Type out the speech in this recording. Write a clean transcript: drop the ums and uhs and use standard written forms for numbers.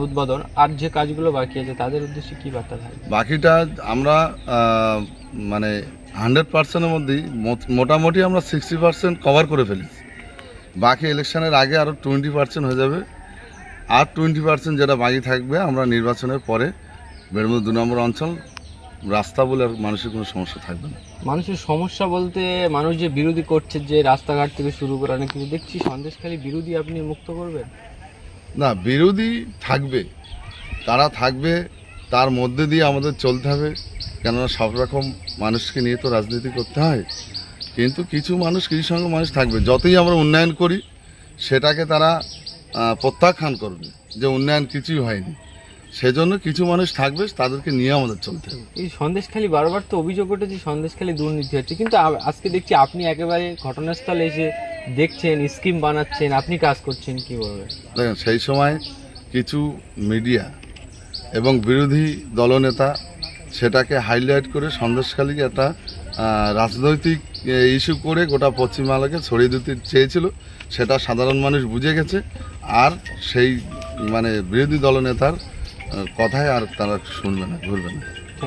উদ্বোধন আর যে কাজগুলো বাকি আছে তাদের উদ্দেশ্যে কি বার্তা থাকবে? বাকিটা আমরা মানে 100%-এর মধ্যেই মোটামুটি আমরা 60% কভার করে ফেলেছি। বাকি ইলেকশনের আগে আরও 20% হয়ে যাবে, আর 20% যেটা বাকি থাকবে আমরা নির্বাচনের পরে বেড়মুদ 2 নম্বর অঞ্চল রাস্তা বলে আর মানুষের কোনো সমস্যা থাকবে না। মানুষের সমস্যা বলতে মানুষ যে বিরোধী করছে, যে রাস্তাঘাট থেকে শুরু করে অনেক কিছু দেখছি, সন্দেশখালী বিরোধী আপনি মুক্ত করবেন? না, বিরোধী থাকবে, তারা থাকবে, তার মধ্যে দিয়ে আমাদের চলতে হবে, কেননা সব রকম মানুষকে নিয়ে তো রাজনীতি করতে হয়। কিন্তু কিছু সংখ্যক মানুষ থাকবে, যতই আমরা উন্নয়ন করি সেটাকে তারা প্রত্যাখ্যান করবে যে উন্নয়ন কিছুই হয়নি। সেজন্য কিছু মানুষ থাকবে, তাদেরকে নিয়ে আমাদের চলতে হবে। এই সন্দেশখালী বারবার তো অভিযোগ উঠেছে সন্দেশখালী দুর্নীতি হচ্ছে, কিন্তু আজকে দেখছি আপনি একেবারে ঘটনাস্থলে এসে দেখছেন, স্কিম বানাচ্ছেন, আপনি কাজ করছেন, কি বলবেন? দেখেন, সেই সময় কিছু মিডিয়া এবং বিরোধী দলনেতা সেটাকে হাইলাইট করে সন্দেশখালীকে একটা রাজনৈতিক ইস্যু করে গোটা পশ্চিমবাংলাকে ছড়িয়ে দিতে চেয়েছিল। সেটা সাধারণ মানুষ বুঝে গেছে, আর সেই বিরোধী দলনেতার কথায় আর তারা শুনবে না, ঘুরবে না।